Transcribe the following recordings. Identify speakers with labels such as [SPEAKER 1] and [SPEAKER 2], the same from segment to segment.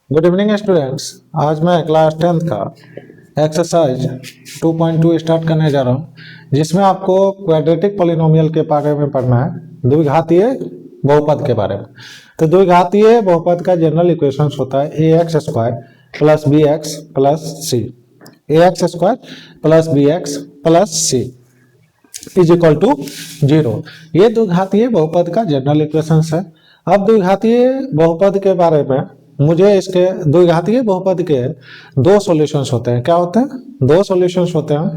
[SPEAKER 1] Good evening students. आज मैं class 10th का एक्सरसाइज 2.2 स्टार्ट करने जा रहा हूँ, जिसमें आपको क्वाड्रेटिक पॉलिनोमियल के बारे में पढ़ना है, द्विघातीय बहुपद के बारे में। तो द्विघातीय बहुपद का जनरल इक्वेशन होता है a x square plus b x plus c, a x square plus b x plus c is equal to 0। ये द्विघातीय बहुपद का जनरल इक्वेशन है। अब द्विघातीय बहुपद के बारे में मुझे इसके द्विघातीय बहुपद के दो सॉल्यूशंस होते हैं। क्या होते हैं? दो सॉल्यूशंस होते हैं।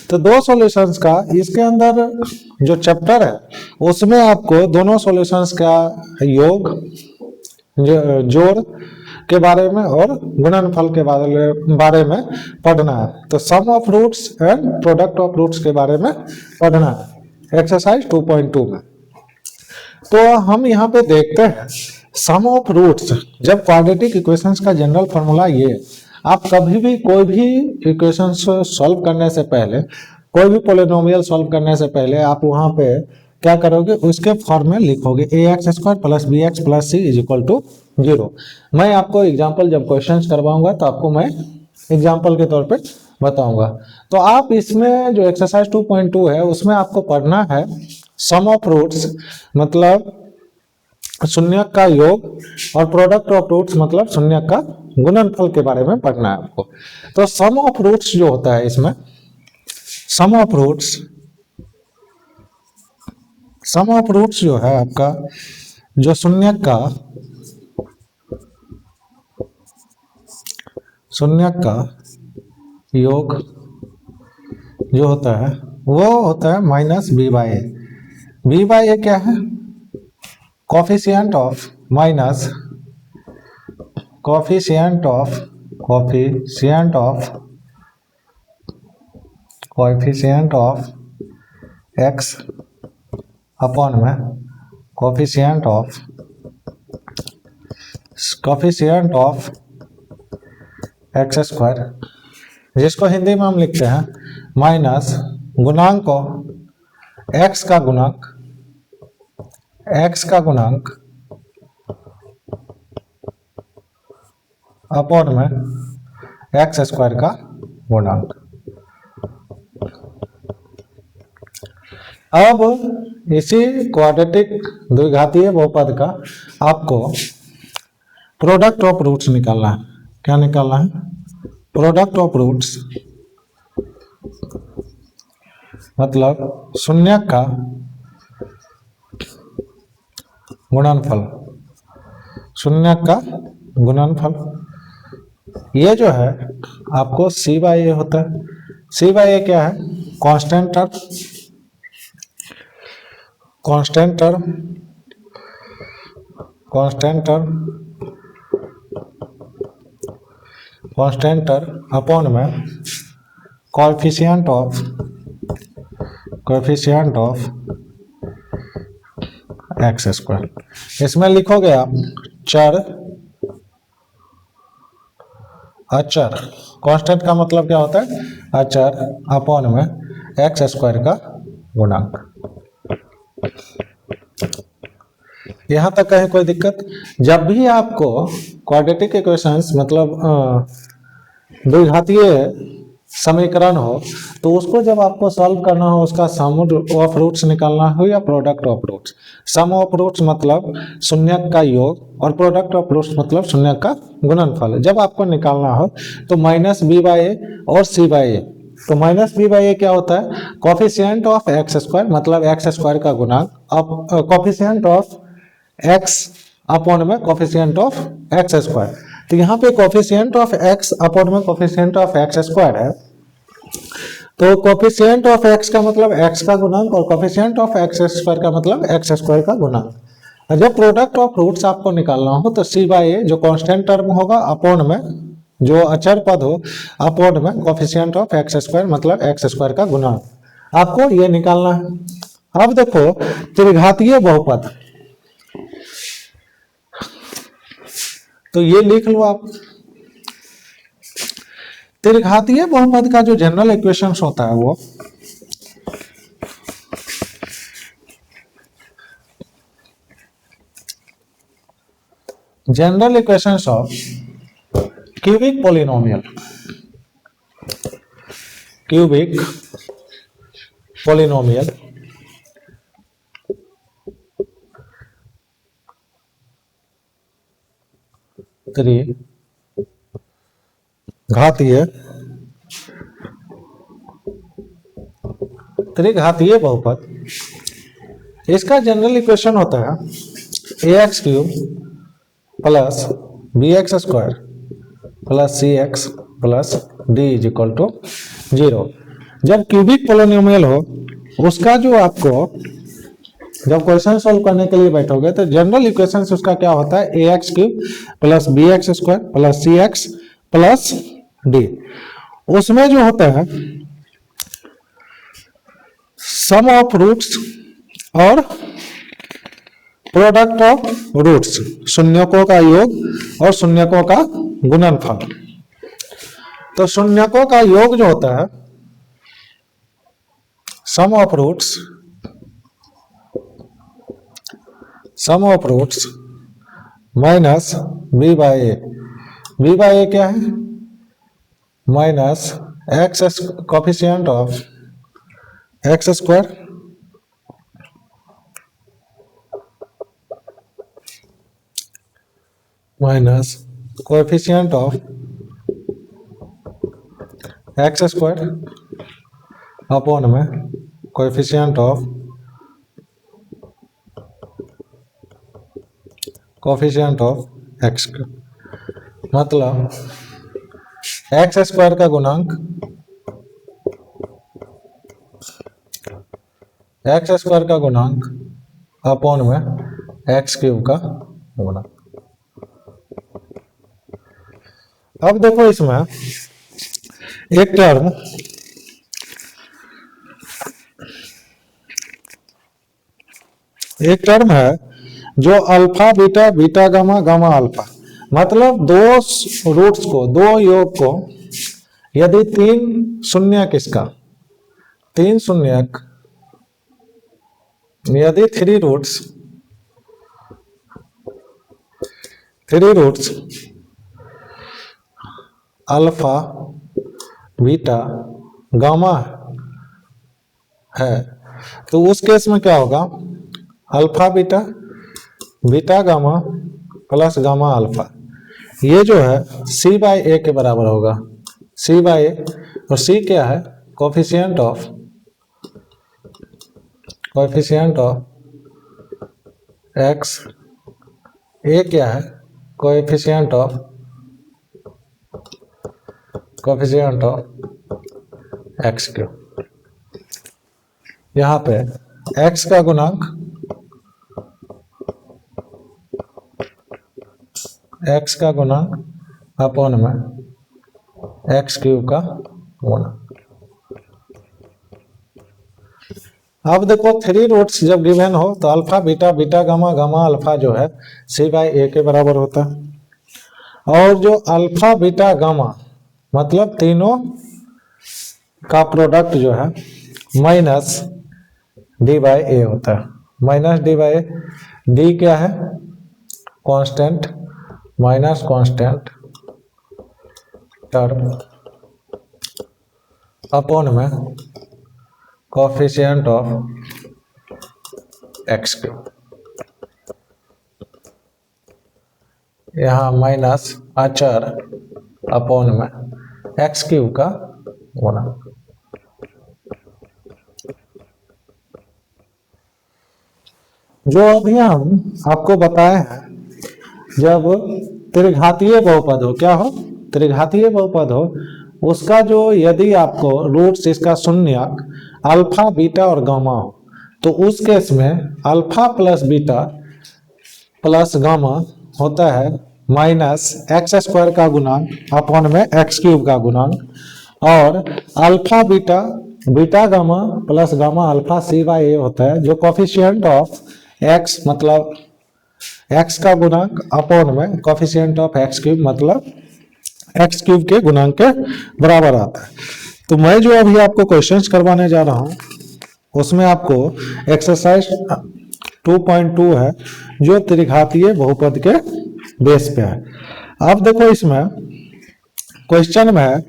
[SPEAKER 1] तो दो सॉल्यूशंस का इसके अंदर जो चैप्टर है उसमें आपको दोनों सॉल्यूशंस का योग, जोड़ के बारे में और गुणनफल के बारे में पढ़ना है। तो sum of roots and product of roots के बारे में पढ़ना है एक्सरसाइज 2.2 में। तो हम यहाँ पे देखते हैं सम ऑफ रूट्स। जब क्वाड्रेटिक इक्वेशंस का जनरल फॉर्मूला ये, आप कभी भी कोई भी इक्वेशंस सॉल्व करने से पहले, कोई भी पॉलिनोमियल सॉल्व करने से पहले आप वहां पे क्या करोगे, उसके फॉर्म में लिखोगे a x square plus b x plus c is equal to 0। मैं आपको एग्जाम्पल जब क्वेश्चन करवाऊंगा तो आपको मैं एग्जाम्पल के तौर पे बताऊंगा। तो आप इसमें जो एक्सरसाइज 2.2 है उसमें आपको पढ़ना है सम ऑफ रूट्स मतलब शून्यक का योग और प्रोडक्ट ऑफ रूट्स मतलब शून्यक का गुणनफल के बारे में पढ़ना है आपको। तो सम ऑफ रूट्स जो होता है इसमें, सम ऑफ रूट्स जो है आपका, जो शून्यक का योग जो होता है वो होता है minus b by a. B by a क्या है? Coefficient of minus coefficient of x upon में कोफिशिएंट ऑफ एक्स स्क्वायर, जिसको हिंदी में हम लिखते हैं माइनस गुणांक को एक्स का गुणांक अपॉन में एक्स स्क्वायर का गुणांक। अब इसी क्वाड्रेटिक द्विघातीय बहुपद का आपको प्रोडक्ट ऑफ रूट्स निकालना है। क्या निकालना है? प्रोडक्ट ऑफ रूट्स मतलब शून्यक का गुणनफल। ये जो है आपको सी बाई ए होता है। सी बाई ए क्या है? कांस्टेंट टर्म अपॉन में कोएफिशिएंट ऑफ एक्स स्क्वायर। इसमें लिखोगे आप अचर। कांस्टेंट का मतलब क्या होता है? अचर अपॉन में एक्स स्क्वायर का गुणांक। यहां तक कहीं कोई दिक्कत? जब भी आपको क्वाड्रेटिक इक्वेशंस मतलब द्विघातीय समीकरण हो तो उसको जब आपको सॉल्व करना हो, उसका सम ऑफ रूट्स निकालना हो या product of roots. Sum of roots मतलब शून्यक का योग और प्रोडक्ट ऑफ रूट्स मतलब शून्यक का गुणनफल। जब आपको निकालना हो तो माइनस बी बाई ए और सी बाई ए। तो माइनस बी बाई ए क्या होता है? कोफिशिएंट ऑफ एक्स स्क्वायर मतलब एक्स स्क्वायर का गुणांक, कोफिशिएंट ऑफ एक्स अपॉन में कोफिशिएंट ऑफ एक्स स्क्वायर। तो यहाँ पे कोफिशिएंट ऑफ एक्स अपॉन में कोफिशिएंट ऑफ एक्स स्क्वायर है। तो कोफिशिएंट ऑफ एक्स का मतलब एक्स का गुणांक और कोफिशिएंट ऑफ एक्स स्क्वायर का मतलब एक्स स्क्वायर का गुणांक। जब प्रोडक्ट ऑफ रूट्स आपको निकालना हो तो सी बाई ए जो कांस्टेंट टर्म होगा अपॉन में जो अचर पद हो अपॉन में कोफिशिएंट ऑफ एक्स स्क्वायर मतलब एक्स स्क्वायर का गुणांक आपको ये निकालना है। अब देखो त्रिघातीय बहुपद, तो ये लिख लो आप। त्रिघातीय बहुपद का जो जनरल इक्वेशन होता है वो general equations of cubic polynomial, cubic polynomial त्रिघातीय बहुपद। इसका जनरल इक्वेशन होता है ax cube plus bx square plus cx plus d is equal to 0। जब क्यूबिक पॉलिनोमियल हो उसका जो आपको जब क्वेश्चन सॉल्व करने के लिए बैठोगे तो जनरल इक्वेशन उसका क्या होता है ax cube plus bx square plus cx plus d। उसमें जो होता है सम ऑफ रूट्स और प्रोडक्ट ऑफ रूट्स, शून्यकों का योग और शून्यकों का गुणनफल। तो शून्यकों का योग जो होता है sum of roots minus b by a क्या है minus x coefficient of x square minus coefficient of x square upon में कोएफिशिएंट ऑफ एक्स, मतलब एक्स स्क्वायर का गुणांक अपॉन में एक्स क्यूब का गुणांक। अब देखो इसमें एक टर्म है जो alpha beta beta gamma gamma alpha, मतलब दो रूट्स को दो योग को यदि तीन शून्यक इसका तीन शून्यक यदि three roots alpha beta gamma है तो उस केस में क्या होगा alpha beta beta gamma plus gamma alpha, ये जो है c बाई ए के बराबर होगा, c बाई ए। और c क्या है कोफिशिएंट ऑफ एक्स, ए क्या है कोएफिशिएंट ऑफ एक्स क्यूब। यहाँ पे x का गुणांक अपॉन में एक्स क्यूब का गुणांक। अब देखो थ्री रूट्स जब गिवन हो तो alpha beta beta gamma gamma alpha जो है c बाई ए के बराबर होता है, और जो अल्फा बीटा गामा मतलब तीनों का प्रोडक्ट जो है माइनस डी बाई ए होता है, minus D by A. D क्या है constant minus constant term upon में कोफिशिएंट ऑफ एक्स क्यूब, यहाँ माइनस अचर अपॉन में एक्स क्यूब का गुणा। जो अभी हम आपको बताए हैं जब त्रिघातीय बहुपद हो, क्या हो त्रिघातीय बहुपद हो, उसका जो यदि आपको रूट्स इसका शून्यक अल्फा बीटा और गामा हो तो उस केस में alpha plus beta plus gamma होता है माइनस एक्स स्क्वायर का गुणांक अपॉन में एक्स क्यूब का गुणांक, और alpha beta beta gamma plus gamma alpha c by a होता है जो कोफिशिएंट ऑफ एक्स मतलब एक्स का गुणांक अपॉन में कोफिशिएंट ऑफ एक्स क्यूब मतलब एक्स क्यूब के गुणांक के बराबर आता है। तो मैं जो अभी आपको क्वेश्चंस करवाने जा रहा हूं उसमें आपको एक्सरसाइज 2.2 है जो त्रिघातीय बहुपद के बेस पे है। अब देखो इसमें क्वेश्चन में है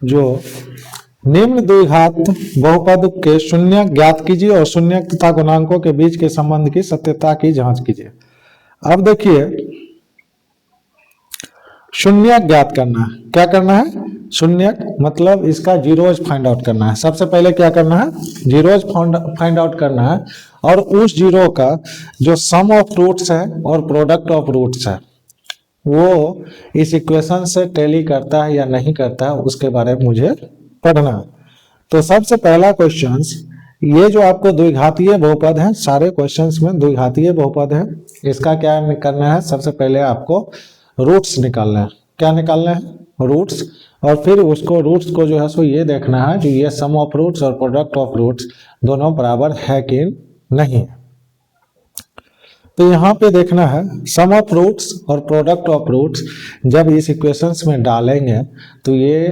[SPEAKER 1] जो निम्न द्विघात बहुपद के शून्य ज्ञात कीजिए और शून्य तथा गुणांकों के बीच के संबंध की सत्यता की जांच कीजिए। अब देखिए शून्य ज्ञात करना है, क्या करना है? शून्य मतलब इसका जीरोज फाइंड आउट करना है। सबसे पहले क्या करना है? जीरोज फाइंड आउट करना है और उस जीरो का जो सम ऑफ रूट्स है और प्रोडक्ट ऑफ रूट्स है वो इस इक्वेशन से टैली करता है या नहीं करता है उसके बारे में मुझे पढ़ना है। तो सबसे पहला क्वेश्चन, ये जो आपको द्विघातीय बहुपद है, सारे क्वेश्चंस में द्विघातीय बहुपद है, इसका क्या करना है? सबसे पहले आपको रूट्स निकालना है। क्या निकालना है? रूट्स। और फिर उसको रूट्स को जो है सो ये देखना है कि ये सम ऑफ रूट्स और प्रोडक्ट ऑफ रूट्स दोनों बराबर है कि नहीं। तो यहाँ पे देखना है सम ऑफ रूट्स और प्रोडक्ट ऑफ रूट्स जब इस इक्वेशंस में डालेंगे तो ये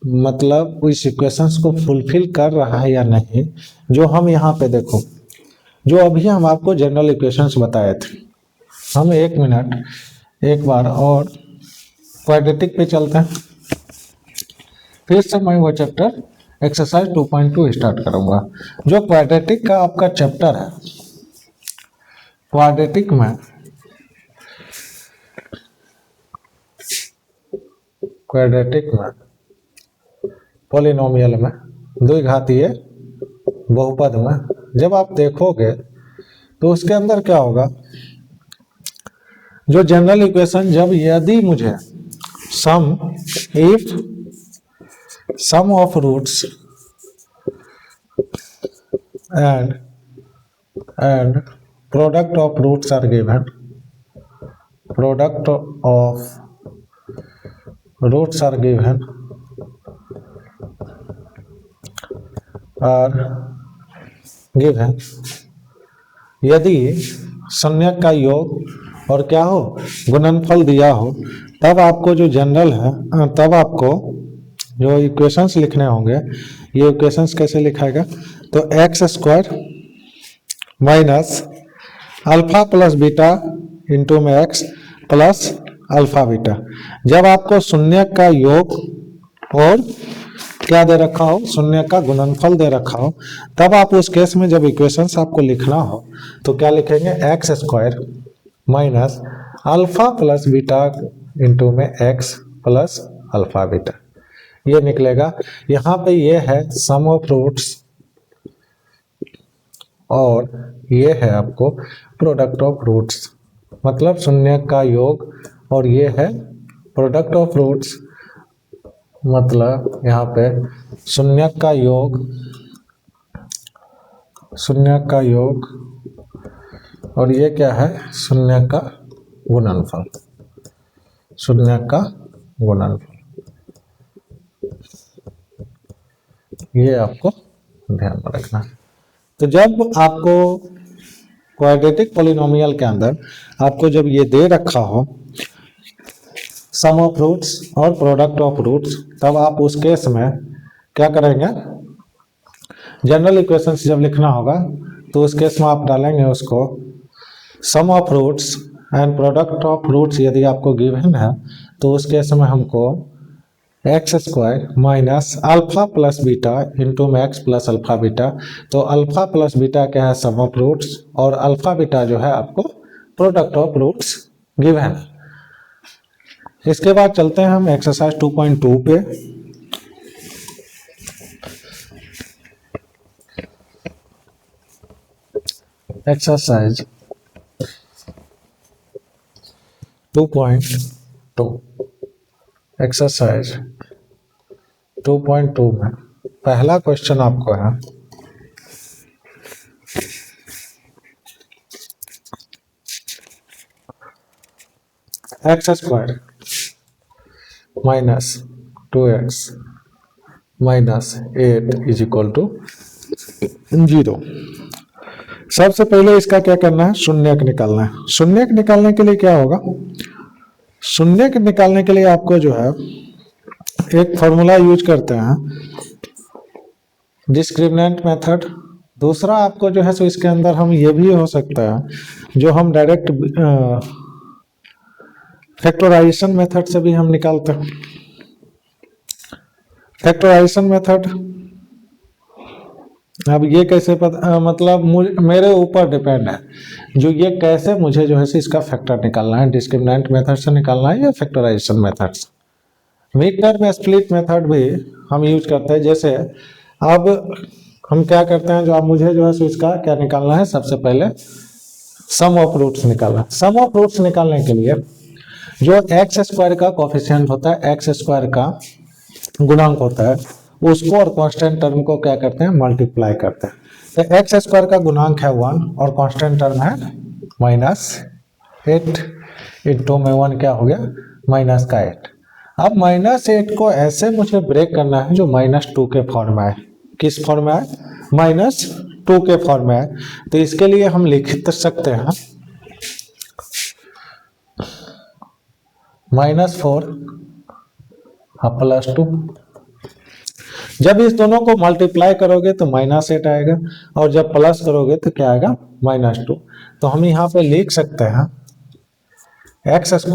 [SPEAKER 1] मतलब इस इक्वेशंस को फुलफिल कर रहा है या नहीं। जो हम यहाँ पे देखो, जो अभी हम आपको जनरल इक्वेशंस बताए थे, हम 1 मिनट एक बार और क्वाड्रेटिक पे चलते हैं। फिर से मैं वो चैप्टर एक्सरसाइज 2.2 स्टार्ट करूंगा। जो क्वाड्रेटिक का आपका चैप्टर है, क्वाड्रेटिक में पॉलिनोमियल में द्विघातीय बहुपद में जब आप देखोगे तो उसके अंदर क्या होगा? जो जनरल इक्वेशन, जब यदि मुझे sum of roots and product of roots are given, product of roots are given यदि शून्य का योग और क्या हो, गुणनफल दिया हो, तब आपको जो जनरल है, तब आपको जो इक्वेशंस लिखने होंगे। ये इक्वेशंस कैसे लिखाएगा? तो x square minus alpha plus beta into में एक्स प्लस अल्फा बीटा। जब आपको शून्य का योग और क्या दे रखा हो, शून्य का गुणनफल दे रखा हो, तब आप उस केस में जब इक्वेशंस आपको लिखना हो तो क्या लिखेंगे? X square minus alpha plus beta into में एक्स प्लस अल्फा बीटा, ये निकलेगा। यहाँ पे ये है सम ऑफ रूट्स और ये है आपको प्रोडक्ट ऑफ रूट्स, मतलब शून्य का योग, और ये है प्रोडक्ट ऑफ रूट्स, मतलब यहाँ पे शून्य का योग और ये क्या है? शून्य का गुणनफल, शून्य का गुणनफल। ये आपको ध्यान में रखना है। तो जब आपको क्वाड्रेटिक पॉलिनोमियल के अंदर आपको जब ये दे रखा हो सम ऑफ रूट्स और प्रोडक्ट ऑफ रूट्स, तब आप उस केस में क्या करेंगे? जनरल इक्वेशंस जब लिखना होगा तो उस केस में आप डालेंगे उसको sum of roots and product of roots. यदि आपको गिवन है तो उस केस में हमको x square minus alpha plus beta into में एक्स प्लस अल्फा बीटा। तो अल्फा प्लस बीटा क्या है? सम ऑफ रूट्स, और अल्फा बीटा जो है आपको प्रोडक्ट ऑफ रूट्स गिवन है। इसके बाद चलते हैं हम एक्सरसाइज 2.2 पे। एक्सरसाइज 2.2, एक्सरसाइज 2.2 में पहला क्वेश्चन आपको है x square minus 2x minus 8 is equal to 0। सबसे पहले इसका क्या करना है? शून्यक निकालना है। शून्यक निकालने के लिए क्या होगा? शून्यक निकालने के लिए आपको जो है एक फॉर्मूला यूज करते हैं, डिस्क्रिमिनेंट मेथड दूसरा आपको जो है सो इसके अंदर हम ये भी हो सकता है जो हम डायरेक्ट फैक्टराइजेशन मेथड से भी हम निकालते हैं। फैक्टराइजेशन मेथड, अब ये कैसे पता, मतलब मेरे ऊपर डिपेंड है जो ये कैसे मुझे जो है इसका फैक्टर निकालना है, डिस्क्रिमिनेंट मेथड से निकालना है या फैक्टराइजेशन मेथड से। मिड टर्म स्प्लिट मेथड भी हम यूज करते हैं। जैसे अब हम क्या करते हैं, जो अब मुझे जो है इसका क्या निकालना है, सबसे पहले सम ऑफ रूट्स निकालना। सम ऑफ रूट्स निकालने के लिए जो एक्स स्क्वायर का कोफिशिएंट होता है, एक्स स्क्वायर का गुणांक होता है, उसको और कांस्टेंट टर्म को क्या करते हैं, मल्टीप्लाई करते हैं। तो एक्स स्क्वायर का गुणांक है 1 और कांस्टेंट टर्म है -8, इंटू में 1 क्या हो गया, -8। अब -8 को ऐसे मुझे ब्रेक करना है जो -2 के फॉर्म में है। किस फॉर्म में है, -2 के फॉर्म में है। तो इसके लिए हम लिख सकते हैं -4 +2। जब इस दोनों को मल्टीप्लाई करोगे तो -8 आएगा और जब प्लस करोगे तो क्या आएगा, -2। तो हम यहाँ पे लिख सकते हैं x²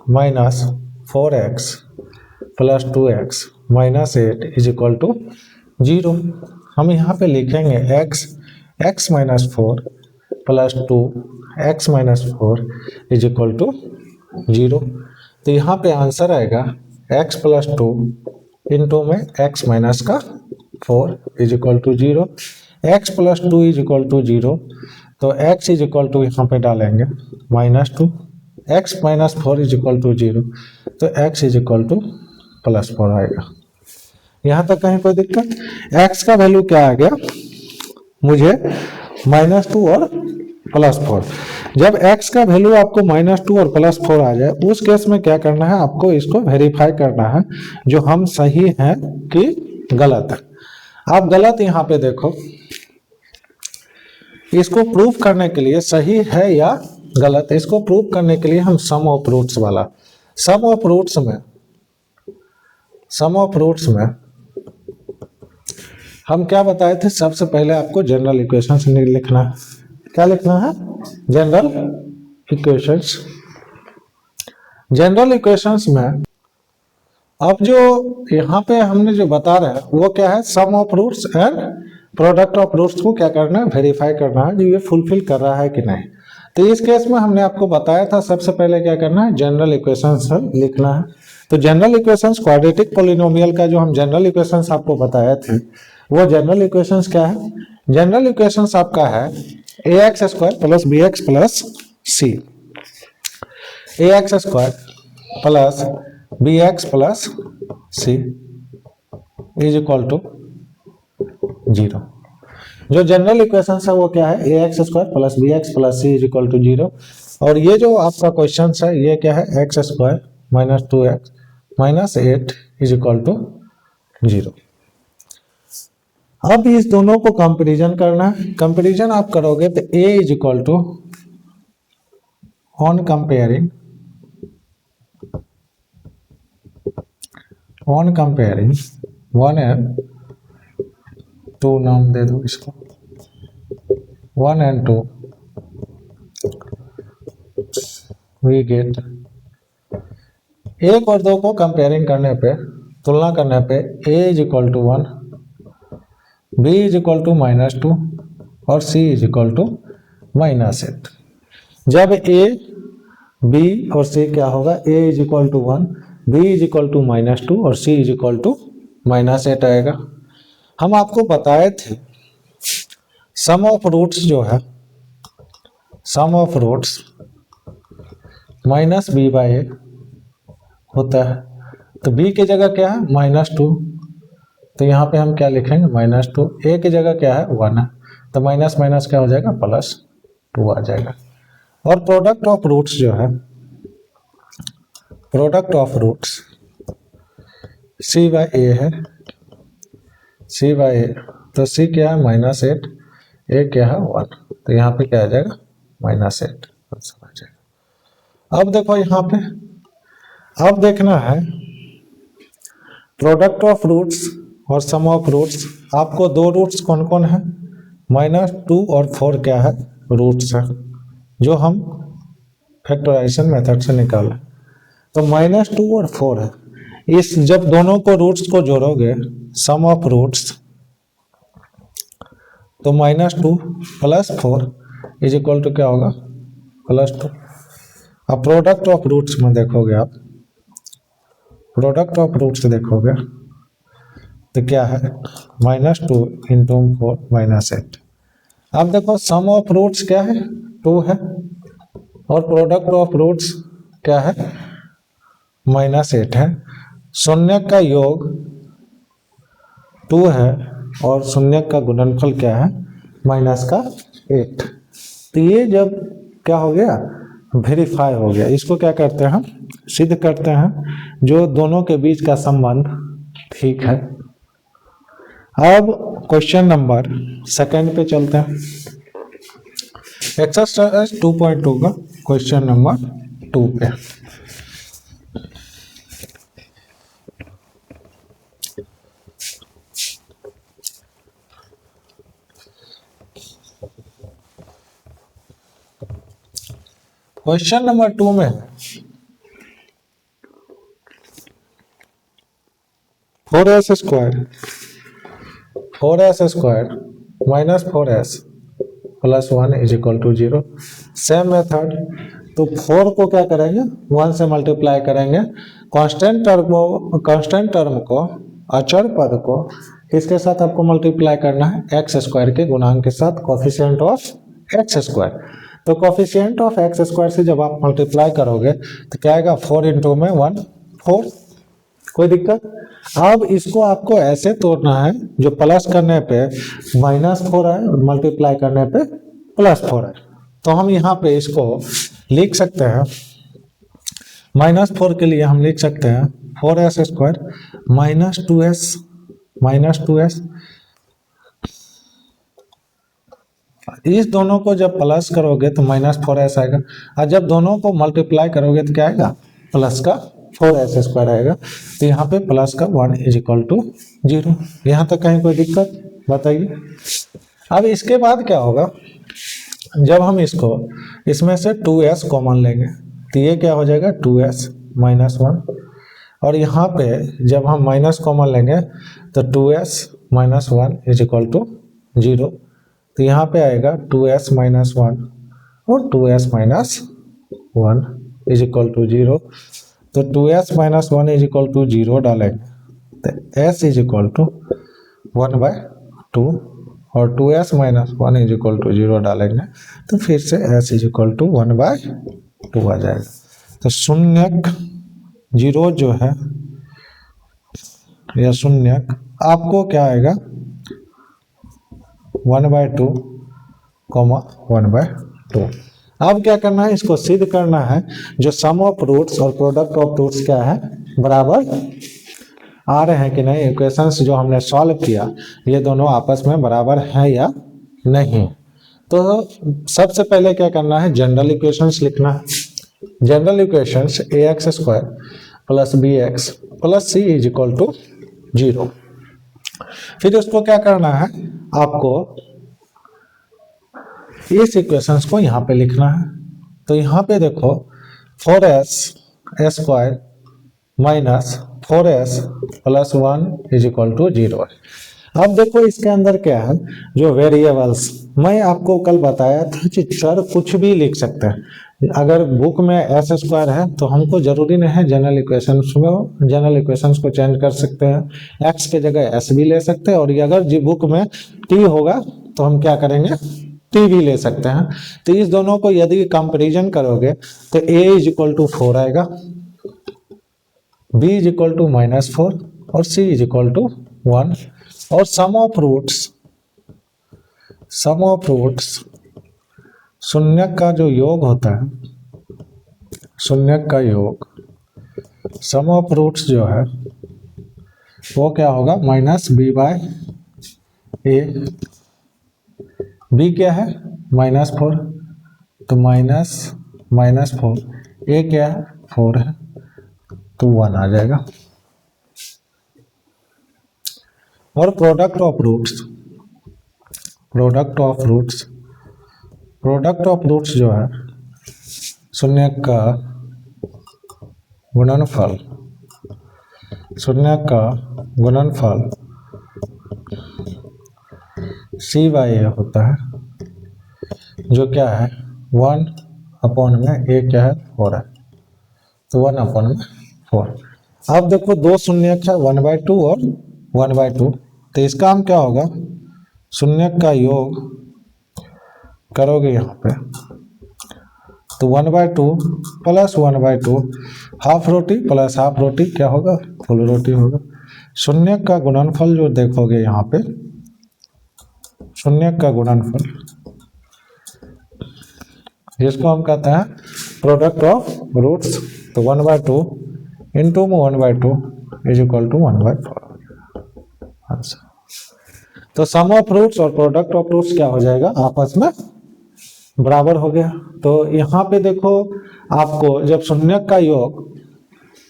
[SPEAKER 1] -4x + 2x -8 = 0। हम यहाँ पे लिखेंगे x -4 + 2x -4 = 0। तो यहाँ पे आंसर आएगा x + 2 इंटू में x - 4 = 0। x + 2 = 0, तो x यहाँ पे डालेंगे -2, x - 4 = 0, तो x +4 आएगा। यहाँ तक कहीं कोई दिक्कत? x का वैल्यू क्या आ गया मुझे, -2 और +4। जब x का वैल्यू आपको -2 और +4 आ जाए, उस केस में क्या करना है, आपको इसको वेरीफाई करना है जो हम सही हैं कि गलत है। आप गलत यहाँ पे देखो, इसको प्रूफ करने के लिए सही है या गलत, इसको प्रूफ करने के लिए हम सम ऑफ रूट्स वाला, सम ऑफ रूट्स में हम क्या बताए थे, सबसे पहले आपको जनरल इक्वेशंस लिखना है। क्या लिखना है, जनरल इक्वेशंस। जनरल इक्वेशंस में अब जो यहाँ पे हमने जो बता रहे हैं वो क्या है, sum of roots and product of roots को क्या करना है, वेरीफाई करना है जो ये फुलफिल कर रहा है कि नहीं। तो इस केस में हमने आपको बताया था सबसे पहले क्या करना है, जनरल इक्वेशंस लिखना है। तो जनरल इक्वेशंस, क्वाड्रेटिक पॉलिनोमियल का जो हम जनरल इक्वेशंस आपको बताए थे, वो जनरल इक्वेशंस क्या है, जनरल इक्वेशंस आपका है ax² + bx + c, ax² + bx + c = 0। जो जनरल इक्वेशंस है वो क्या है, ax² + bx + c = 0। और ये जो आपका क्वेश्चन है ये क्या है, x² - 2x -8 = 0। अब इस दोनों को कंपैरिजन करना है। कंपैरिजन आप करोगे तो a = ऑन कंपेयरिंग 1 and 2, नाम दे दो इसको 1 and 2, we get 1 और 2 को कंपेयरिंग करने पे, तुलना करने पे a = 1, b = -2 और c = -8। जब a, b और c क्या होगा, a = 1, b = -2 और c = -8 आएगा। हम आपको बताए थे सम ऑफ रूट्स जो है, सम ऑफ रूट्स -b/a होता है। तो b की जगह क्या है, -2, तो यहाँ पे हम क्या लिखेंगे, -2। a की जगह क्या है, 1 है, तो माइनस माइनस क्या हो जाएगा, +2 आ जाएगा। और प्रोडक्ट ऑफ रूट्स जो है, प्रोडक्ट ऑफ रूट्स c/a है, c/a, तो c क्या है, -8, a क्या है, 1, तो यहाँ पे क्या आ जाएगा, -8 आ जाएगा। अब देखो यहाँ पे, अब देखना है प्रोडक्ट ऑफ रूट्स और सम ऑफ रूट्स। आपको दो रूट्स कौन कौन है, -2 और 4 क्या है, रूट्स है जो हम फैक्टराइजेशन मेथड से निकाले। तो -2 और 4 है, इस जब दोनों को रूट्स को जोड़ोगे सम ऑफ रूट्स तो -2 + 4 इज इक्वल टू क्या होगा, +2। अब प्रोडक्ट ऑफ रूट्स में देखोगे आप, प्रोडक्ट ऑफ रूट्स देखोगे तो क्या है, -2 इंटू 4 -8। अब देखो सम ऑफ रूट्स क्या है, 2 है, और प्रोडक्ट ऑफ रूट्स क्या है, -8 है। शून्य का योग 2 है और शून्य का गुणनफल क्या है, -8। तो ये जब क्या हो गया, वेरीफाई हो गया। इसको क्या करते हैं, सिद्ध करते हैं जो दोनों के बीच का संबंध ठीक है। अब क्वेश्चन नंबर सेकंड पे चलते हैं। एक्सरसाइज 2.2 का क्वेश्चन नंबर 2 पे। क्वेश्चन नंबर 2 में 4s² -4s + 1 is equal to 0। Same method, तो 4 को क्या करेंगे, 1 से मल्टीप्लाई करेंगे। कांस्टेंट टर्म को, अचर पद को किसके साथ आपको मल्टीप्लाई करना है, x² के गुणांक के साथ, कोफिशिएंट ऑफ x²। तो कोफिशिएंट ऑफ x² से जब आप मल्टीप्लाई करोगे तो क्या आएगा, 4 इंटू में 1 4, कोई दिक्कत। अब इसको आपको ऐसे तोड़ना है जो प्लस करने पे -4 है और मल्टीप्लाई करने पे +4 है। तो हम यहाँ पे इसको लिख सकते हैं, -4 के लिए हम लिख सकते हैं 4s² -2s इस दोनों को जब प्लस करोगे तो -4s आएगा, और जब दोनों को मल्टीप्लाई करोगे तो क्या आएगा, प्लस का 4s² आएगा। तो यहाँ पे प्लस का 1 इज इक्वल टू 0। यहाँ तक कहीं कोई दिक्कत बताइए। अब इसके बाद क्या होगा, जब हम इसको इसमें से 2s कॉमन लेंगे तो ये क्या हो जाएगा, 2s -1, और यहाँ पे जब हम माइनस कॉमन लेंगे तो 2s - 1 इज इक्वल टू 0। तो यहाँ पे आएगा 2s - 1 और 2s - 1 इज इक्वल टू 0। तो 2s - 1 इज इक्वल टू 0 डालेंगे तो s इज इक्वल टू 1/2, और 2s - 1 इज इक्वल टू 0 डालेंगे तो फिर से s इज इक्वल टू 1/2 आ जाएगा। तो शून्यक 0 जो है या शून्यक आपको क्या आएगा, 1/2, 1/2। अब क्या करना है, इसको सिद्ध करना है जो सम ऑफ रूट्स और प्रोडक्ट ऑफ रूट्स क्या है, बराबर आ रहे हैं कि नहीं। इक्वेशंस जो हमने सॉल्व किया ये दोनों आपस में बराबर है या नहीं। तो सबसे पहले क्या करना है, जनरल इक्वेशंस लिखना है। General equations ax² + bx + c is equal to 0। फिर उसको क्या करना है, आपको इस इक्वेशंस को यहाँ पे लिखना है। तो यहाँ पे देखो 4s² - 4s + 1 is equal to 0 है। अब देखो इसके अंदर क्या है, जो वेरिएबल्स मैं आपको कल बताया था कि चर कुछ भी लिख सकते हैं। अगर बुक में s² है तो हमको जरूरी नहीं है जनरल इक्वेशंस में, जनरल इक्वेशंस को चेंज कर सकते हैं, x के जगह s भी ले सकते हैं, और अगर जी बुक में t होगा तो हम क्या करेंगे, t भी ले सकते हैं। तो इस दोनों को यदि कंपैरिजन करोगे तो a इज इक्वल टू 4 आएगा, b इज इक्वल टू -4 और c इज इक्वल टू 1। और सम ऑफ रूट्स शून्य का जो योग होता है, शून्य का योग, सम ऑफ रूट्स जो है वो क्या होगा, -b/a। b क्या है, -4, तो -4, a क्या है, 4 है, तो 1 आ जाएगा। और product product of roots, product of roots जो है शून्य का गुणनफल, शून्य का गुणनफल सी बाई ए होता है, जो क्या है 1 में ए क्या है 4 है, तो 1 में 4। अब देखो दो शून्यक है 1/2 और 1/2, तो इसका हम क्या होगा शून्यक का योग करोगे यहाँ पे, तो 1/2 प्लस 1/2 हाफ रोटी प्लस हाफ रोटी क्या होगा फुल रोटी होगा। शून्यक का गुणनफल जो देखोगे यहाँ पे, शून्यक का गुणनफल जिसको हम कहते हैं प्रोडक्ट ऑफ रूट्स, तो 1/2 into 1/2 is equal to 1/4 answer. तो सम ऑफ रूट्स और प्रोडक्ट ऑफ रूट्स क्या हो जाएगा आपस में बराबर हो गया। तो यहाँ पे देखो आपको जब शून्यक का योग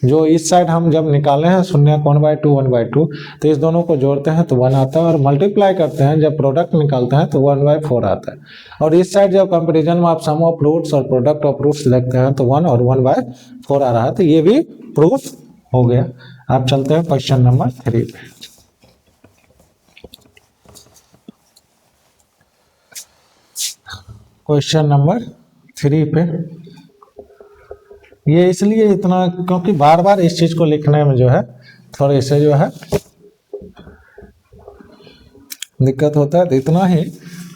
[SPEAKER 1] जो इस साइड हम जब निकाले हैं शून्यक 1/2 1/2, तो इस दोनों को जोड़ते हैं तो 1 आता है, और मल्टीप्लाई करते हैं जब प्रोडक्ट निकालते हैं तो 1/4 आता है। और इस साइड जब कंपैरिजन में आप सम ऑफ रूट्स और प्रोडक्ट ऑफ रूट्स देखते हैं तो 1 और 1/4 आ रहा है, तो ये भी प्रूफ हो गया। आप चलते हैं क्वेश्चन नंबर 3 पे। क्वेश्चन नंबर 3 पे ये इसलिए इतना क्योंकि बार बार इस चीज को लिखने में जो है थोड़े से जो है दिक्कत होता है, तो इतना ही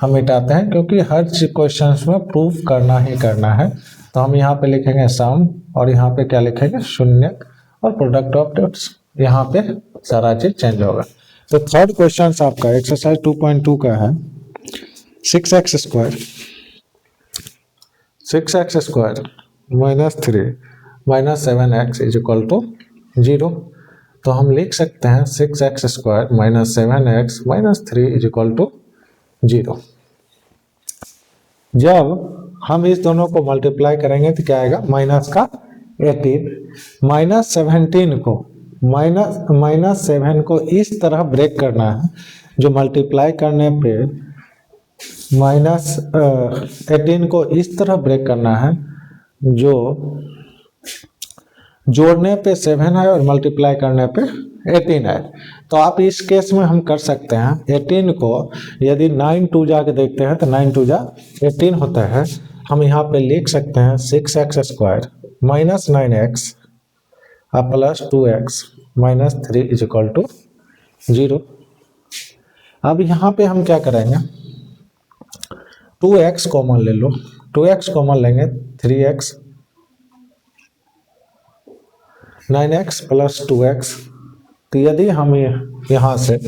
[SPEAKER 1] हम मिटाते हैं क्योंकि हर क्वेश्चंस में प्रूफ करना ही करना है। तो हम यहाँ पे लिखेंगे सम और यहाँ पे क्या लिखेंगे शून्य और प्रोडक्ट ऑफ रूट्स, यहाँ पे सारा चीज चेंज होगा। तो थर्ड क्वेश्चन आपका एक्सरसाइज 2.2 का है 6x square minus 3 minus 7x is equal to 0। तो हम लिख सकते हैं 6x square minus 7x minus 3 is equal to 0। जब हम इस दोनों को मल्टीप्लाई करेंगे तो क्या आएगा माइनस का 18 माइनस 17 को माइनस 7 को इस तरह ब्रेक करना है, जो मल्टीप्लाई करने पे माइनस 18 को इस तरह ब्रेक करना है जो जोड़ने पे 7 है और मल्टीप्लाई करने पे 18 है। तो आप इस केस में हम कर सकते हैं 18 को यदि 9 2 जाके देखते हैं तो 9 2 जा 18 होता है। हम यहाँ पे लिख सकते हैं 6x square minus 9x plus 2x minus 3 is equal to 0। अब यहाँ पे हम क्या करेंगे 2x कॉमन ले लो, 2x कॉमन लेंगे 3x 9x प्लस 2x। तो यदि हम यहाँ से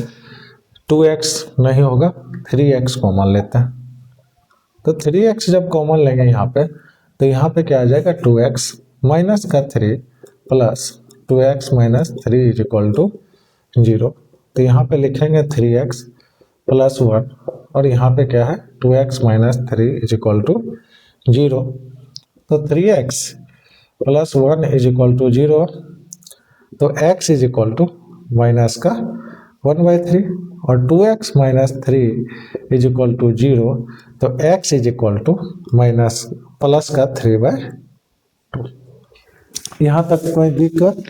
[SPEAKER 1] 2x नहीं होगा 3x कॉमन लेते हैं, तो 3x जब कॉमन लेंगे यहाँ पे तो यहाँ पे क्या आ जाएगा 2x माइनस का 3 plus 2x minus 3 is equal to 0। तो यहाँ पे लिखेंगे 3x प्लस 1 और यहाँ पे क्या है 2x minus 3 is equal to 0। तो 3x plus 1 is equal to 0, तो x is equal to minus का 1/3 और 2x minus 3 is equal to 0, तो x is equal to minus plus का 3/2। यहाँ तक कोई दिक्कत?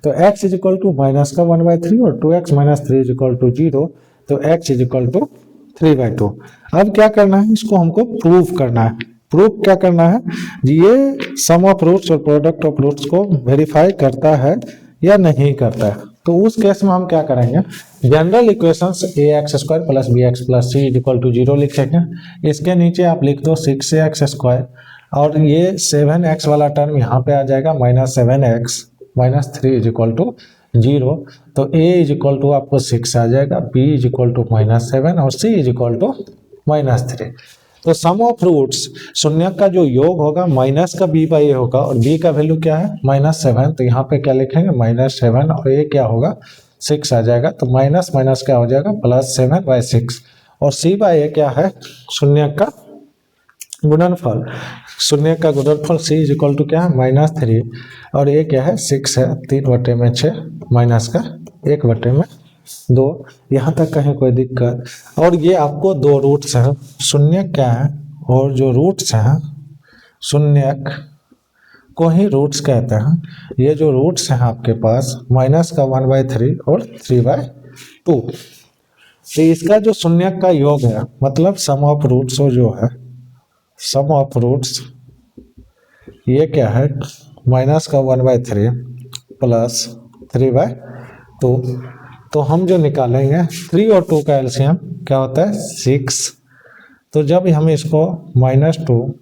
[SPEAKER 1] तो x is equal to minus का 1/3 और 2x minus 3 is equal to 0, तो x इज इक्वल टू 3/2। अब क्या करना है, इसको हमको प्रूफ करना है। प्रूफ क्या करना है, ये सम ऑफ रूट्स और प्रोडक्ट ऑफ रूट्स को वेरीफाई करता है या नहीं करता है। तो उस केस में हम क्या करेंगे, general equations ax square plus bx plus c equal to 0 लिखेंगे। इसके नीचे आप लिख दो 6x स्क्वायर और ये 7x वाला टर्म यहाँ पे आ जाएगा minus 7x minus 3 is equal to 0। तो a इज इक्वल टू आपको 6 आ जाएगा, b is equal to minus 7 और c is equal to minus 3। तो सम ऑफ रूट्स शून्य का जो योग होगा माइनस का b बाई ए होगा और b का वैल्यू क्या है माइनस 7। तो यहाँ पे क्या लिखेंगे माइनस 7 और a क्या होगा 6 आ जाएगा। तो माइनस माइनस क्या हो जाएगा प्लस 7/6 और c बाई ए क्या है शून्य का गुणनफल। शून्य का गुणनफल c इज इक्वल टू क्या है माइनस 3 और a क्या है 6 है, 3/6 माइनस का 1/6। 2, यहाँ तक कहीं कोई दिक्कत? और ये आपको 2 रूट्स हैं, शून्यक क्या है और जो रूट्स हैं शून्यक को ही रूट्स कहते हैं। ये जो रूट्स हैं आपके पास माइनस का 1/3 और 3/2, तो इसका जो शून्यक का योग है मतलब सम ऑफ रूट्स जो है, सम ऑफ रूट्स ये क्या है माइनस का 1/3 प्लस 3/2। तो हम जो निकालेंगे 3 और 2 का एलसीएम क्या होता है 6। तो जब हम इसको -2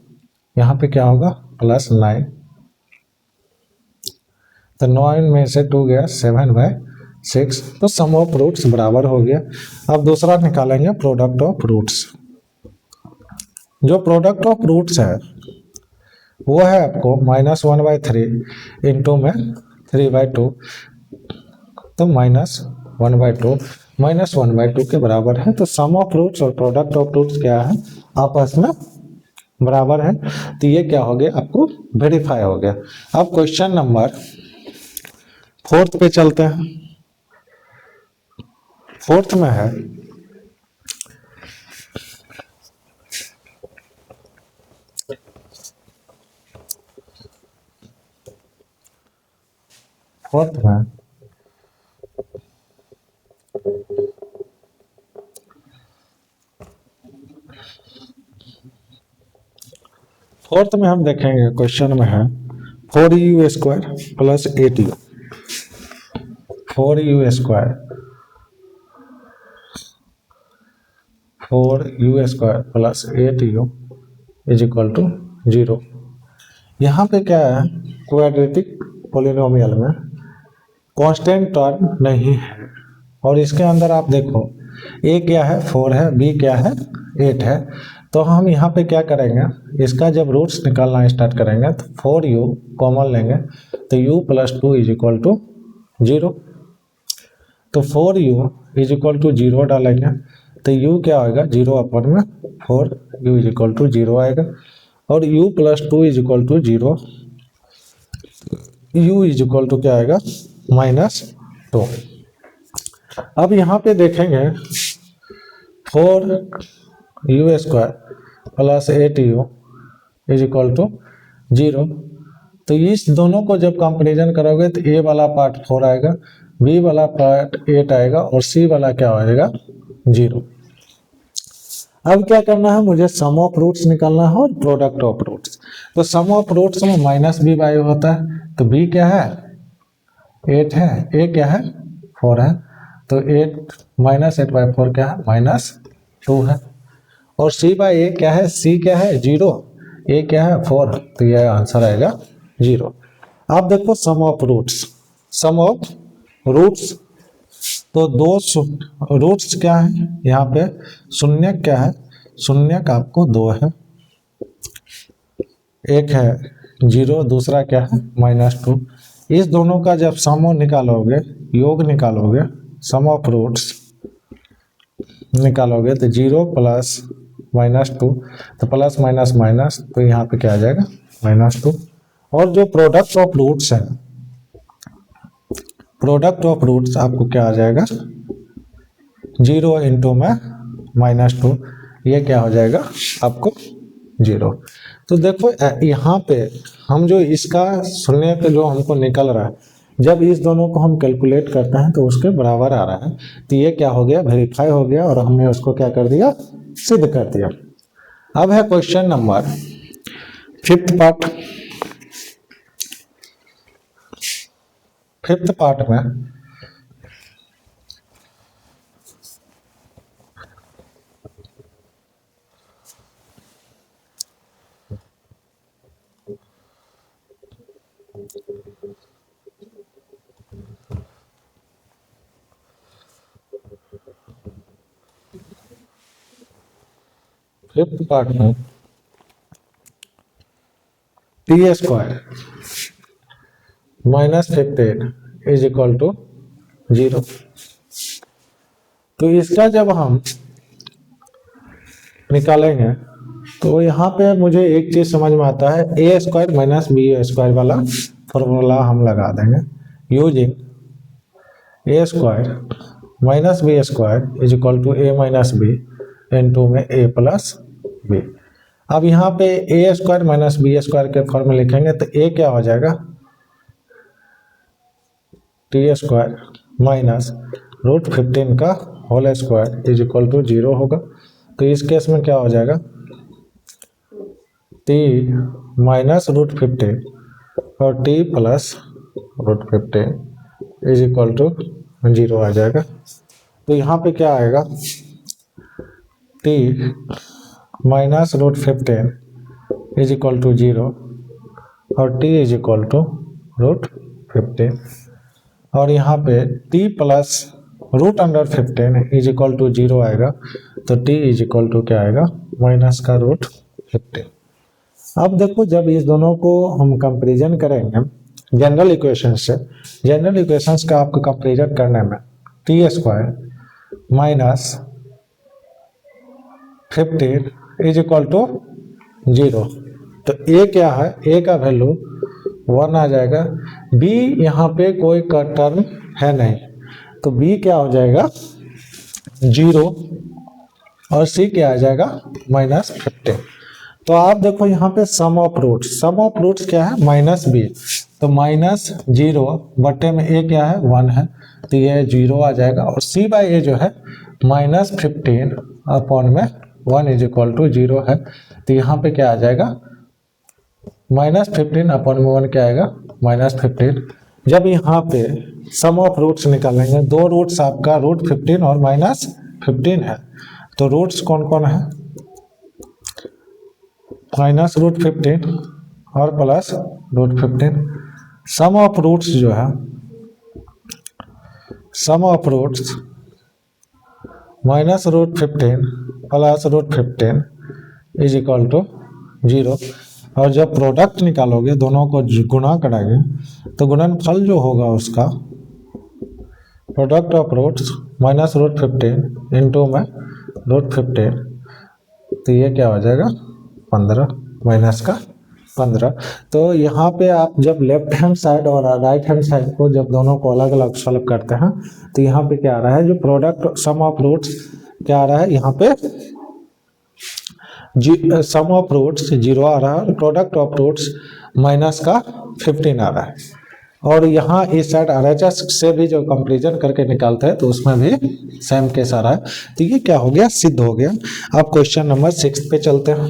[SPEAKER 1] यहाँ पे क्या होगा +9, तो 9 में से 2 गया 7/6। तो सम ऑफ रूट्स बराबर हो गया। अब दूसरा निकालेंगे प्रोडक्ट ऑफ रूट्स। जो प्रोडक्ट ऑफ रूट्स है वो है आपको -1/3 इंटू में 3/2, तो -1/2 के बराबर है। तो सम ऑफ रूट्स और प्रोडक्ट ऑफ रूट्स क्या है आपस में बराबर है। तो ये क्या हो गया आपको वेरीफाई हो गया। अब क्वेश्चन नंबर 4 पे चलते हैं। 4 में है फोर्थ में हम देखेंगे क्वेश्चन में है 4u² plus 8u। 4u² plus 8u is equal to 0। यहाँ पे क्या है क्वाड्रेटिक पॉलिनोमियल में कांस्टेंट टर्म नहीं है। और इसके अंदर आप देखो a क्या है 4 है, b क्या है 8 है। तो हम यहाँ पे क्या करेंगे इसका जब रूट्स निकालना स्टार्ट करेंगे तो 4u कॉमन लेंगे तो u plus 2 is equal to 0। तो 4u इज इक्वल टू 0 डालेंगे तो u क्या आएगा 0 अपन में 4u इज इक्वल टू 0 आएगा। और u plus 2 is equal to 0, u is equal to क्या आएगा -2। अब यहाँ पे देखेंगे 4u² plus 8u is equal to 0। तो इस दोनों को जब कंपेरिजन करोगे तो a वाला पार्ट 4 आएगा, b वाला पार्ट 8 आएगा और c वाला क्या आएगा 0। अब क्या करना है मुझे सम ऑफ रूट्स निकालना है और प्रोडक्ट ऑफ रूट्स। तो सम ऑफ रूट्स में -b/a होता है। तो b क्या है 8 है, a क्या है 4 है, तो 8 क्या है -2 है। और c/a क्या है, c क्या है 0, a क्या है 4, तो यह आंसर आएगा 0। आप देखो sum of roots, sum of roots तो 2 रूट्स क्या है यहाँ पे शून्यक क्या है, शून्यक आपको 2 है, एक है 0, दूसरा क्या है -2। इस दोनों का जब सम निकालोगे योग निकालोगे सम ऑफ रूट्स निकालोगे तो 0 प्लस -2, तो प्लस माइनस माइनस, तो यहाँ पे क्या आ जाएगा -2। और जो प्रोडक्ट ऑफ रूट्स है, प्रोडक्ट ऑफ रूट्स आपको क्या आ जाएगा 0 इंटू में -2, ये क्या हो जाएगा आपको 0। तो देखो यहाँ पे हम जो इसका शून्य का जो हमको निकल रहा है जब इस दोनों को हम कैलकुलेट करते हैं तो उसके बराबर आ रहा है। तो ये क्या हो गया वेरीफाई हो गया और हमने उसको क्या कर दिया सिद्ध कर दिया। अब है question number 5th part. 5th part में t² -15 इज इक्वल टू 0। तो इसका जब हम निकालेंगे तो यहाँ पे मुझे एक चीज समझ में आता है a² -b² वाला फॉर्मूला हम लगा देंगे using a² minus B square is equal to A minus B into में ए प्लस बी। अब यहाँ पे A square minus B square के फॉर्म में लिखेंगे तो ए क्या हो जाएगा, टी स्क्वायर माइनस रूट 15 का whole square is equal to 0 होगा। तो इस केस में क्या हो जाएगा, टी माइनस रूट 15 और T plus root 15 is equal to 0 आ जाएगा। तो यहाँ पे क्या आएगा, T minus root 15 is equal to 0 और T is equal to root 15 और यहाँ पे T plus root under 15 is equal to 0 आएगा। तो टी इज इक्वल टू क्या आएगा, माइनस का रूट 15। अब देखो जब इस दोनों को हम कंपेरिजन करेंगे जनरल इक्वेशन से, जनरल इक्वेशंस का आपको कंपेरिजन करने में T square minus 15 is equal to 0, तो ए क्या है, ए का वैल्यू 1 आ जाएगा। बी यहाँ पे कोई का टर्म है नहीं, तो बी क्या हो जाएगा 0 और सी क्या आ जाएगा माइनस 15। तो आप देखो यहाँ पे सम ऑफ रूट्स क्या है, माइनस बी, तो माइनस 0 बटे में ए क्या है 1 है, तो ये 0 आ जाएगा। और सी बाई ए जो है माइनस 15 अपॉन में 1 इज इक्वल टू 0 है, तो यहाँ पे क्या आ जाएगा माइनस 15 अपॉन में 1 क्या आएगा माइनस 15। जब यहाँ पे सम ऑफ रूट्स निकालेंगे, दो रूट्स आपका रूट 15 और माइनस 15 है, तो रूट्स कौन कौन है, माइनस रूट 15 और plus root 15। Sum of roots जो है, sum of roots minus root 15 plus root 15 is equal to 0। और जब प्रोडक्ट निकालोगे, दोनों को गुणा कराएंगे, तो गुणनफल जो होगा उसका product of roots minus root 15 into में रूट 15, तो ये क्या हो जाएगा 15 माइनस का 15। तो यहाँ पे आप जब लेफ्ट हैंड साइड और राइट हैंड साइड को जब दोनों को अलग अलग सॉल्व करते हैं, तो यहाँ पे क्या आ रहा है, जो प्रोडक्ट सम ऑफ रूट्स क्या आ रहा है, यहाँ पे सम ऑफ रूट्स 0 आ रहा है और प्रोडक्ट ऑफ रूट्स माइनस का 15 आ रहा है। और यहाँ इस साइड RHS से भी जो कंपेरिजन करके निकालते हैं तो उसमें भी सेम केस आ रहा है। तो ये क्या हो गया, सिद्ध हो गया। अब क्वेश्चन नंबर 6 पे चलते हैं।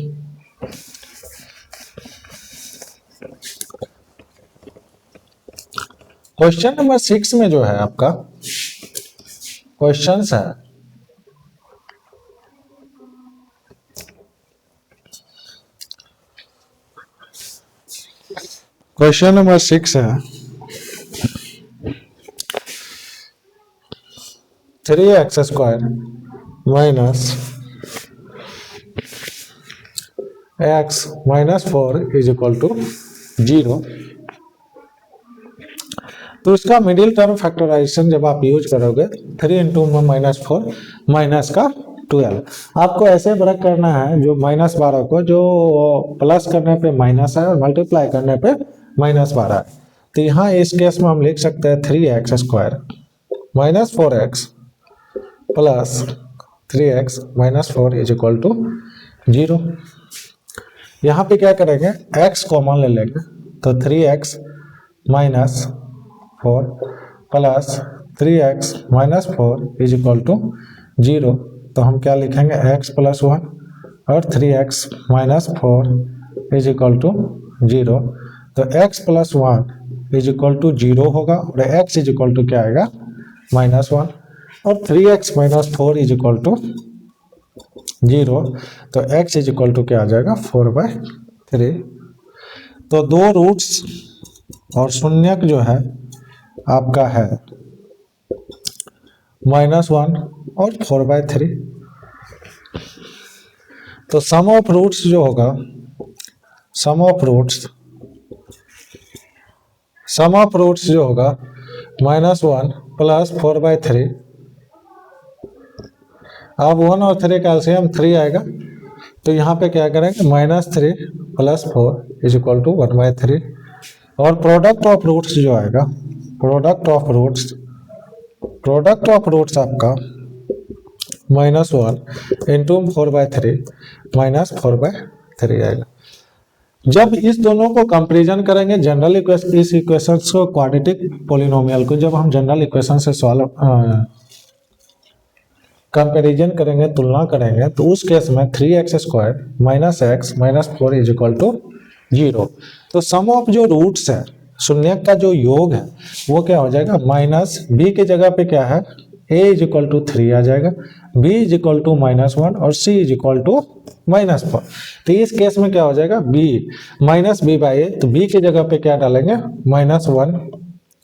[SPEAKER 1] क्वेश्चन नंबर 6 में जो है आपका क्वेश्चंस है, क्वेश्चन नंबर 6 है 3x square minus x minus 4 is equal to 0। तो इसका मिडिल टर्म फैक्टराइजेशन जब आप यूज करोगे, 3 इंटू माइनस 4 माइनस का 12, आपको ऐसे ब्रेक करना है जो माइनस 12 को, जो प्लस करने पे माइनस है और मल्टीप्लाई करने पे माइनस 12 है। तो यहाँ इस केस में हम लिख सकते हैं 3x square minus 4x plus 3x minus 4 is equal to 0। यहाँ पे क्या करेंगे, x कॉमन ले लेंगे, तो 3x minus 4 plus 3x minus 4 is equal to 0। तो हम क्या लिखेंगे, x प्लस 1 और 3x minus 4 is equal to 0। तो x plus 1 is equal to 0 होगा और x इज इक्वल टू क्या आएगा माइनस 1 और 3x minus 4 is equal to 0। तो x इज इक्वल टू क्या आ जाएगा 4/3। तो दो रूट्स और शून्यक जो है आपका है -1 और 4/3। तो सम ऑफ रूट्स जो होगा, सम ऑफ रूट्स जो होगा -1 प्लस 4/3। अब 1 और 3 का एलसीएम 3 आएगा, तो यहाँ पे क्या करेंगे, -3 प्लस 4 इज इक्वल टू 1/3। और प्रोडक्ट ऑफ रूट्स जो आएगा, product of roots product of roots आपका -1 इंटू 4/3 -4/3 आएगा। जब इस दोनों को कंपेरिजन करेंगे जनरल इक्वेशन, इस इक्वेशन को क्वाड्रेटिक पोलिनोमियल को जब हम जनरल इक्वेशन से सॉल्व कंपेरिजन करेंगे, तुलना करेंगे, तो उस केस में 3x² - x - 4 = 0। तो सम ऑफ जो रूट्स है, शून्यक का जो योग है वो क्या हो जाएगा, माइनस b के जगह पे क्या है a = 3 आ जाएगा, b = -1 और c = -4। तो इस केस में क्या हो जाएगा, b -b/a, तो b की जगह पे क्या डालेंगे -1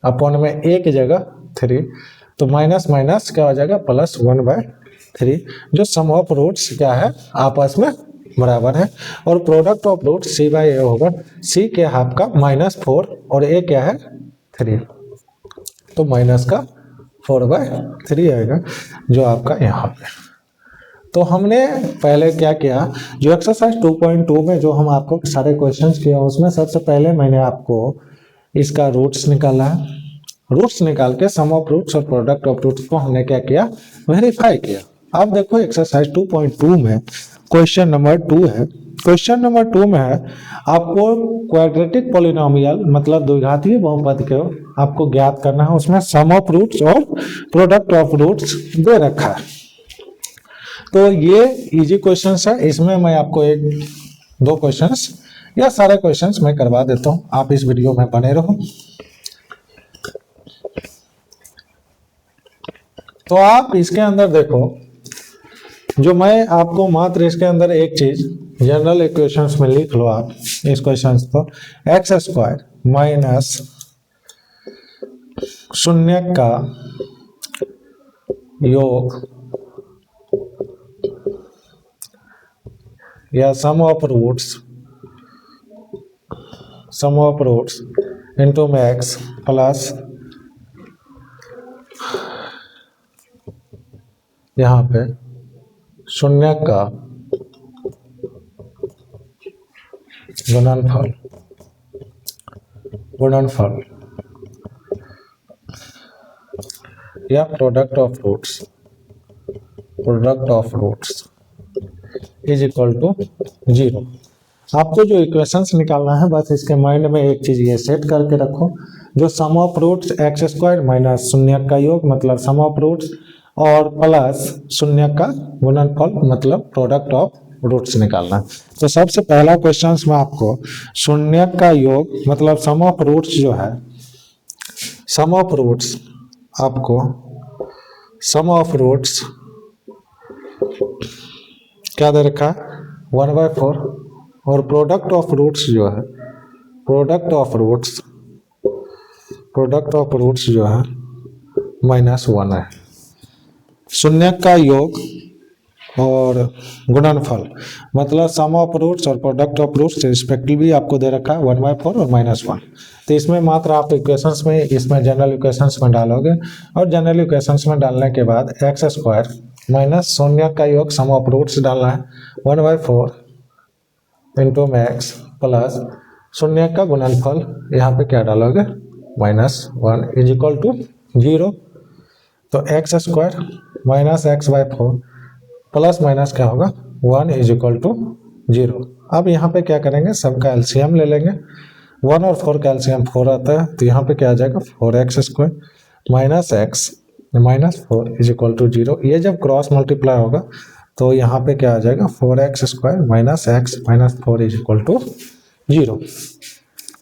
[SPEAKER 1] अपॉन में a की जगह 3, तो माइनस माइनस क्या हो जाएगा +1/3, जो सम ऑफ रूट्स क्या है आपस में बराबर है। और प्रोडक्ट ऑफ रूट c/a होगा, c के हाफ का -4 और a क्या है 3, तो माइनस का 4/3 आएगा जो आपका यहाँ पे। तो हमने पहले क्या किया, जो एक्सरसाइज 2.2 में जो हम आपको सारे क्वेश्चंस किए उसमें सबसे पहले मैंने आपको इसका रूट्स निकाला है। रूट्स निकाल के सम ऑफ रूट्स और प्रोडक्ट ऑफ रूट्स को हमने क्या किया, वेरीफाई किया। अब देखो एक्सरसाइज 2.2 में क्वेश्चन नंबर 2 है। क्वेश्चन नंबर 2 में है आपको क्वाड्रेटिक पॉलिनोमियल मतलब द्विघातीय बहुपद को आपको ज्ञात करना है। उसमें सम ऑफ रूट्स और प्रोडक्ट ऑफ रूट्स दे रखा है। तो ये इजी क्वेश्चंस है, इसमें मैं आपको 1-2 क्वेश्चंस या सारे क्वेश्चंस मैं करवा देता हूँ, आप इस वीडियो में बने रहो। तो आप इसके अंदर देखो, जो मैं आपको मात्र इसके अंदर एक चीज जनरल इक्वेशंस में लिख लो आप इस क्वेश्चंस को, x² माइनस शून्यक का योग या sum of roots into max plus यहाँ पे शून्यक का गुणनफल या product of roots is equal to 0। आपको जो इक्वेशंस निकालना है बस इसके माइंड में एक चीज ये सेट करके रखो, जो सम ऑफ रूट्स x² माइनस शून्यक का योग मतलब सम ऑफ रूट्स और प्लस शून्य का गुणनफल मतलब प्रोडक्ट ऑफ रूट्स निकालना। तो सबसे पहला क्वेश्चन में आपको शून्य का योग मतलब सम ऑफ रूट्स जो है, सम ऑफ रूट्स आपको सम ऑफ रूट्स क्या दे रखा है 1/4 और प्रोडक्ट ऑफ रूट्स जो है प्रोडक्ट ऑफ रूट्स जो है -1 है। शून्य का योग और गुणनफल मतलब सम ऑफ रूट्स और प्रोडक्ट ऑफ रूट्स रिस्पेक्टिवली आपको दे रखा है 1/4 और -1। तो इसमें मात्र आप इक्वेशंस में इसमें जनरल इक्वेशंस में डालोगे और जनरल इक्वेशंस में डालने के बाद x² माइनस शून्य का योग सम ऑफ रूट्स डालना है 1/4 इंटू मैक्स प्लस शून्य का गुणनफल यहाँ पे क्या डालोगे -1 इज इक्वल टू 0। तो x² minus x/4 plus minus क्या होगा 1 इज इक्वल टू 0। अब यहाँ पे क्या करेंगे, सबका एलसीएम ले लेंगे। 1 और 4 का एलसीएम 4 आता है, तो यहाँ पे क्या आ जाएगा 4x² minus x minus 4 is equal to 0। ये जब क्रॉस मल्टीप्लाई होगा तो यहाँ पे क्या आ जाएगा 4x² minus x minus 4 is equal to 0।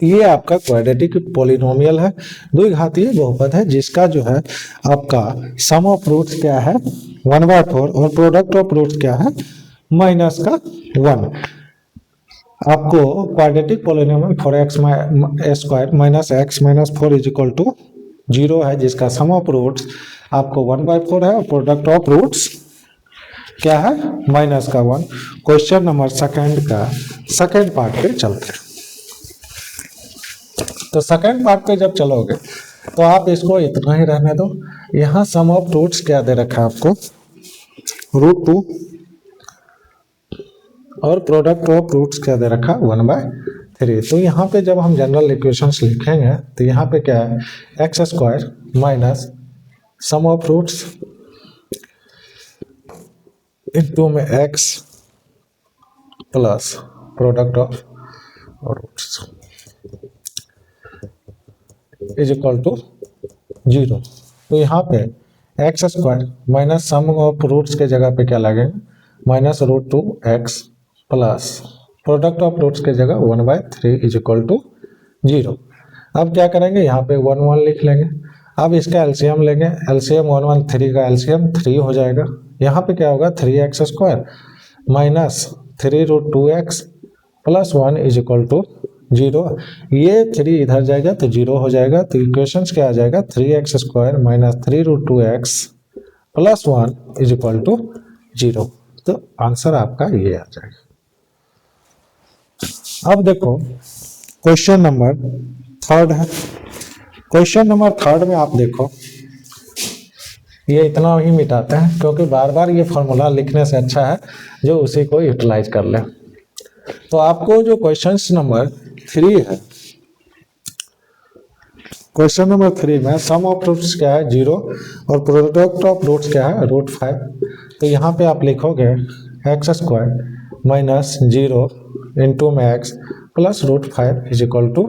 [SPEAKER 1] ये आपका क्वाड्रेटिक पॉलिनोमियल है, द्विघातीय बहुपद है, जिसका जो है आपका सम ऑफ रूट्स क्या है 1/4 और प्रोडक्ट ऑफ रूट्स क्या है -1। आपको quadratic polynomial 4x² minus x minus 4 is equal to 0 है, जिसका सम ऑफ रूट्स आपको 1/4 है और प्रोडक्ट ऑफ रूट्स क्या है -1। क्वेश्चन नंबर सेकंड पार्ट पे चलते हैं। तो सेकंड पार्ट पे जब चलोगे तो आप इसको इतना ही रहने दो। यहाँ सम ऑफ रूट्स क्या दे रखा है आपको √2 और प्रोडक्ट ऑफ रूट्स क्या दे रखा 1/3। तो यहाँ पे जब हम जनरल इक्वेशंस लिखेंगे तो यहाँ पे क्या है x² minus sum of roots into में x plus product of roots is equal to 0। तो यहाँ पे x square minus sum of roots के जगह पे क्या लगेगा, minus root two x plus product of roots के जगह 1/3 इज इक्वल टू 0। अब क्या करेंगे, यहाँ पे 1 1 लिख लेंगे। अब इसका एलसीएम लेंगे, एलसीएम 1 1 3 का एलसीएम 3 हो जाएगा। यहाँ पे क्या होगा 3x square minus 3 root 2x plus 1 is equal to 0। ये 3 इधर जाएगा तो 0 हो जाएगा। तो इक्वेशन क्या आ जाएगा 3x square minus 3 root 2x plus 1 is equal to 0। तो आंसर आपका ये आ जाएगा। अब देखो क्वेश्चन नंबर 3 है। क्वेश्चन नंबर 3 में आप देखो, ये इतना ही मिटाते हैं क्योंकि बार बार ये फॉर्मूला लिखने से अच्छा है जो उसी को यूटिलाइज कर ले। तो आपको जो क्वेश्चन नंबर 3 है, क्वेश्चन नंबर 3 में सम ऑफ रूट्स क्या है 0 और प्रोडक्ट ऑफ रूट्स क्या है √5। तो यहाँ पे आप लिखोगे एक्स स्क्वायर माइनस 0 इंटू में x plus √5 is equal to